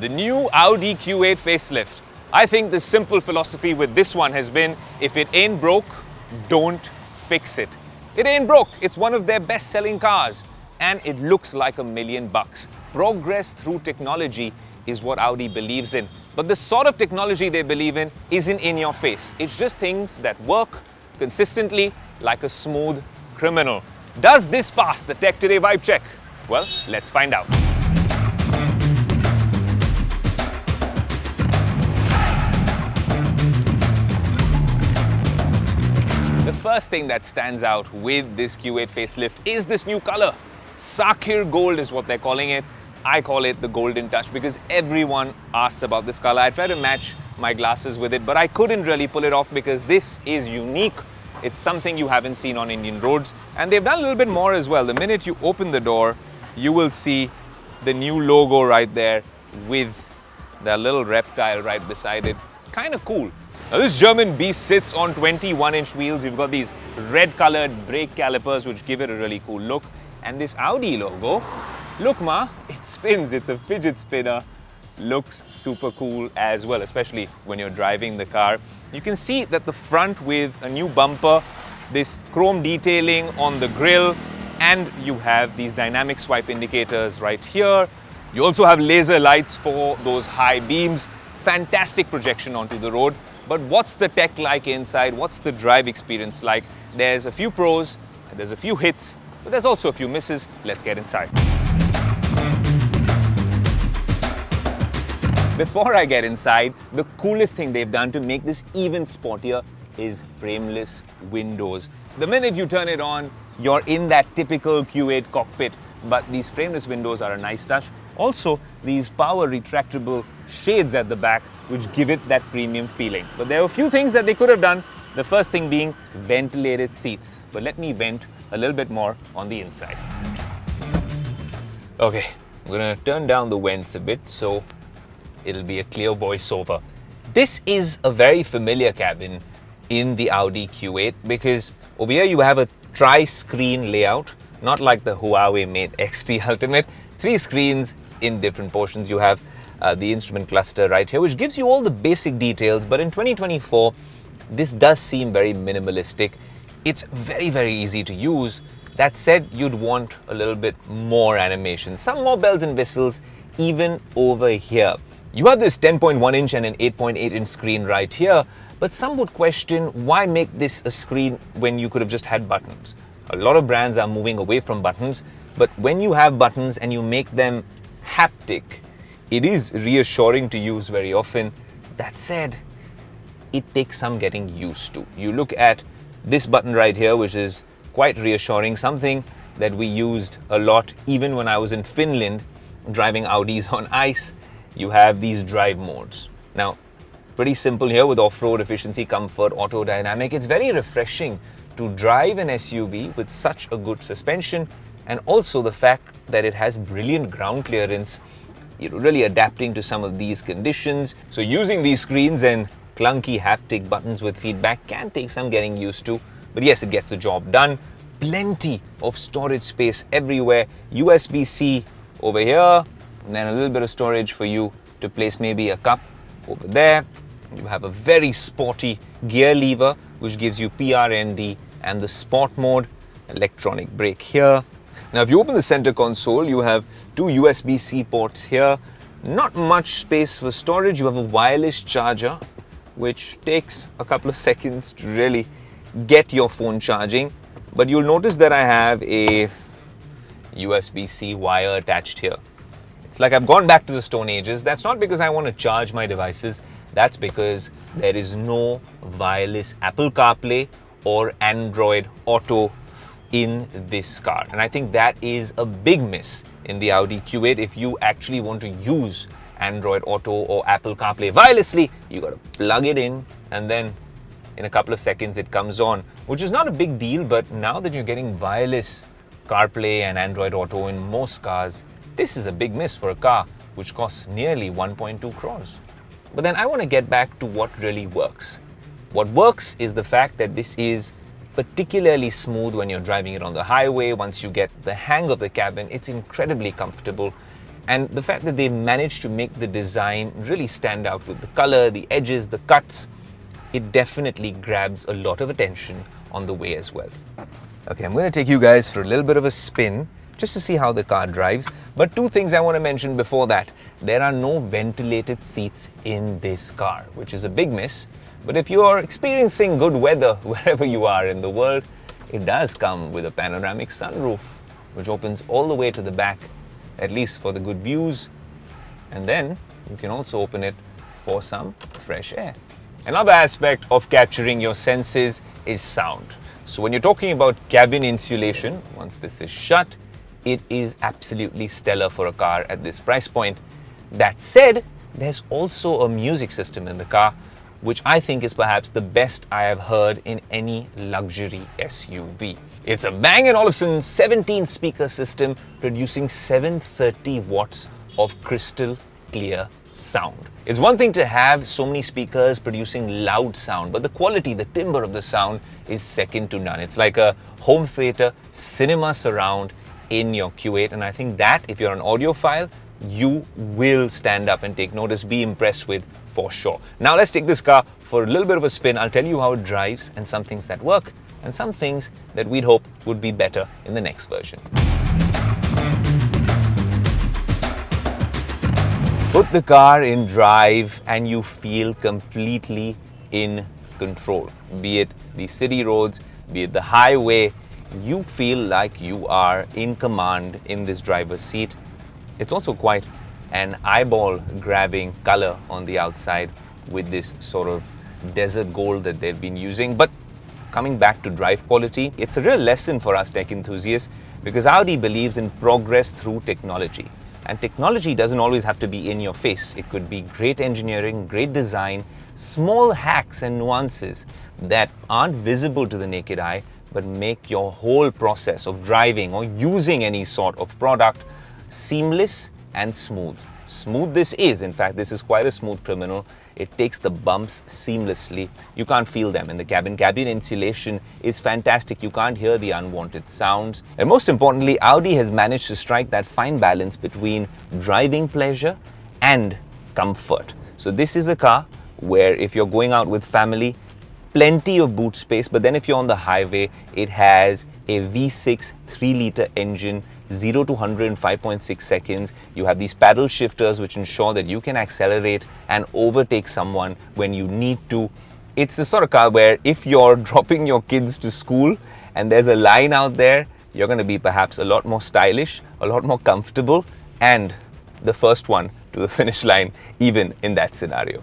the new Audi Q8 facelift. I think the simple philosophy with this one has been, if it ain't broke, don't fix it. It ain't broke. It's one of their best-selling cars, and it looks like $1 million. Progress through technology is what Audi believes in. But the sort of technology they believe in isn't in your face. It's just things that work consistently like a smooth criminal. Does this pass the Tech Today vibe check? Well, let's find out. The first thing that stands out with this Q8 facelift is this new color. Sakhir Gold is what they're calling it. I call it the golden touch because everyone asks about this color. I try to match my glasses with it, but I couldn't really pull it off because this is unique. It's something you haven't seen on Indian roads, and they've done a little bit more as well. The minute you open the door, you will see the new logo right there with the little reptile right beside it. Kind of cool. Now this German beast sits on 21-inch wheels. We've got these red-colored brake calipers which give it a really cool look. And this Audi logo, look ma, it spins. It's a fidget spinner. Looks super cool as well, especially when you're driving the car. You can see that the front with a new bumper, this chrome detailing on the grille, and you have these dynamic swipe indicators right here. You also have laser lights for those high beams. Fantastic projection onto the road. But what's the tech like inside? What's the drive experience like? There's a few pros, there's a few hits, but there's also a few misses. Let's get inside. Before I get inside, the coolest thing they've done to make this even sportier is frameless windows. The minute you turn it on, you're in that typical Q8 cockpit, but these frameless windows are a nice touch. Also, these power retractable shades at the back, which give it that premium feeling. But there are a few things that they could have done. The first thing being ventilated seats. But let me vent a little bit more on the inside. Okay, I'm gonna turn down the vents a bit so it'll be a clear voiceover. This is a very familiar cabin in the Audi Q8 because over here you have a tri-screen layout, not like the Huawei Mate XT Ultimate. 3 screens in different portions. You have the instrument cluster right here, which gives you all the basic details. But in 2024, this does seem very minimalistic. It's very, very easy to use. That said, you'd want a little bit more animation, some more bells and whistles, even over here. You have this 10.1-inch and an 8.8-inch screen right here, but some would question why make this a screen when you could have just had buttons. A lot of brands are moving away from buttons, but when you have buttons and you make them haptic, it is reassuring to use very often. That said, it takes some getting used to. You look at this button right here, which is quite reassuring, something that we used a lot even when I was in Finland driving Audis on ice. You have these drive modes. Now, pretty simple here with off-road efficiency, comfort, auto dynamic. It's very refreshing to drive an SUV with such a good suspension, and also the fact that it has brilliant ground clearance, really adapting to some of these conditions. So using these screens and clunky haptic buttons with feedback can take some getting used to, but yes, it gets the job done. Plenty of storage space everywhere. USB-C over here, and then a little bit of storage for you to place maybe a cup over there. You have a very sporty gear lever, which gives you PRND and the sport mode. Electronic brake here. Now, if you open the center console, you have 2 USB-C ports here. Not much space for storage. You have a wireless charger, which takes a couple of seconds to really get your phone charging. But you'll notice that I have a USB-C wire attached here. It's like I've gone back to the Stone Ages. That's not because I want to charge my devices. That's because there is no wireless Apple CarPlay or Android Auto in this car. And I think that is a big miss in the Audi Q8. If you actually want to use Android Auto or Apple CarPlay wirelessly, you got to plug it in, and then in a couple of seconds it comes on, which is not a big deal. But now that you're getting wireless CarPlay and Android Auto in most cars, this is a big miss for a car which costs nearly 1.2 crores. But then I want to get back to what really works. What works is the fact that this is particularly smooth when you're driving it on the highway. Once you get the hang of the cabin, it's incredibly comfortable. And the fact that they managed to make the design really stand out with the color, the edges, the cuts, it definitely grabs a lot of attention on the way as well. Okay, I'm going to take you guys for a little bit of a spin just to see how the car drives. But two things I want to mention before that. There are no ventilated seats in this car, which is a big miss. But if you are experiencing good weather wherever you are in the world, it does come with a panoramic sunroof, which opens all the way to the back, at least for the good views. And then you can also open it for some fresh air. Another aspect of capturing your senses is sound. So when you're talking about cabin insulation, once this is shut, it is absolutely stellar for a car at this price point. That said, there's also a music system in the car, which I think is perhaps the best I have heard in any luxury SUV. It's a Bang & Olufsen 17-speaker system producing 730 watts of crystal clear sound. It's one thing to have so many speakers producing loud sound, but the quality, the timbre of the sound is second to none. It's like a home theater, cinema surround in your Q8, and I think that, if you're an audiophile, you will stand up and take notice, be impressed with for sure. Now let's take this car for a little bit of a spin. I'll tell you how it drives and some things that work and some things that we'd hope would be better in the next version. Put the car in drive and you feel completely in control. Be it the city roads, be it the highway, you feel like you are in command in this driver's seat. It's also quite an eyeball-grabbing color on the outside with this sort of desert gold that they've been using. But coming back to drive quality, it's a real lesson for us tech enthusiasts because Audi believes in progress through technology. And technology doesn't always have to be in your face. It could be great engineering, great design, small hacks and nuances that aren't visible to the naked eye, but make your whole process of driving or using any sort of product seamless and smooth. Smooth this is. In fact, this is quite a smooth criminal. It takes the bumps seamlessly. You can't feel them in the cabin. Cabin insulation is fantastic. You can't hear the unwanted sounds. And most importantly, Audi has managed to strike that fine balance between driving pleasure and comfort. So this is a car where if you're going out with family, plenty of boot space, but then if you're on the highway, it has a V6 3-liter engine, 0 to 100 in 5.6 seconds. You have these paddle shifters which ensure that you can accelerate and overtake someone when you need to. It's the sort of car where if you're dropping your kids to school and there's a line out there, you're going to be perhaps a lot more stylish, a lot more comfortable, and the first one to the finish line, even in that scenario.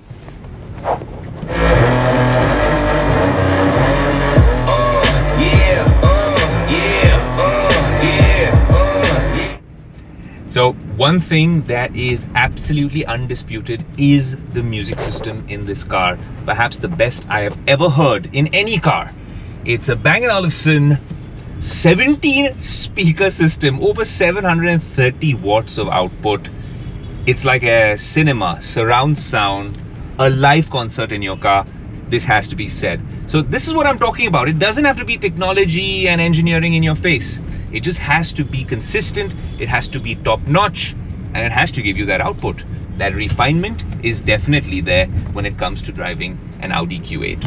So one thing that is absolutely undisputed is the music system in this car. Perhaps the best I have ever heard in any car. It's a Bang & Olufsen 17-speaker system, over 730 watts of output. It's like a cinema, surround sound, a live concert in your car. This has to be said. So this is what I'm talking about. It doesn't have to be technology and engineering in your face. It just has to be consistent, it has to be top-notch, and it has to give you that output. That refinement is definitely there when it comes to driving an Audi Q8.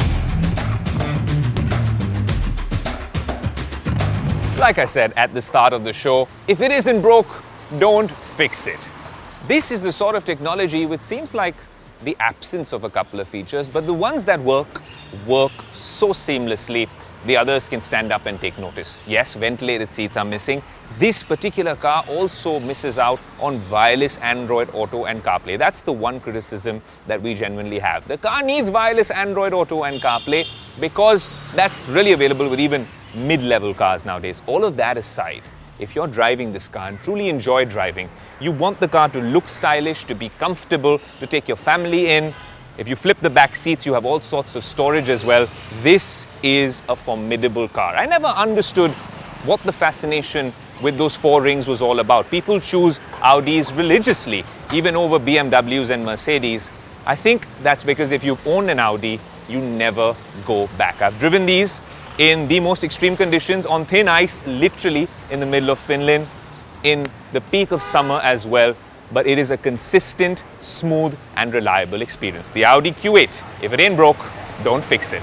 Like I said at the start of the show, if it isn't broke, don't fix it. This is the sort of technology which seems like the absence of a couple of features, but the ones that work so seamlessly, the others can stand up and take notice. Yes, ventilated seats are missing. This particular car also misses out on wireless Android Auto and CarPlay. That's the one criticism that we genuinely have. The car needs wireless Android Auto and CarPlay because that's really available with even mid-level cars nowadays. All of that aside, if you're driving this car and truly enjoy driving, you want the car to look stylish, to be comfortable, to take your family in. If you flip the back seats, you have all sorts of storage as well. This is a formidable car. I never understood what the fascination with those four rings was all about. People choose Audis religiously, even over BMWs and Mercedes. I think that's because if you own an Audi, you never go back. I've driven these in the most extreme conditions, on thin ice, literally in the middle of Finland, in the peak of summer as well. but it is a consistent, smooth and reliable experience. The Audi Q8, if it ain't broke, don't fix it.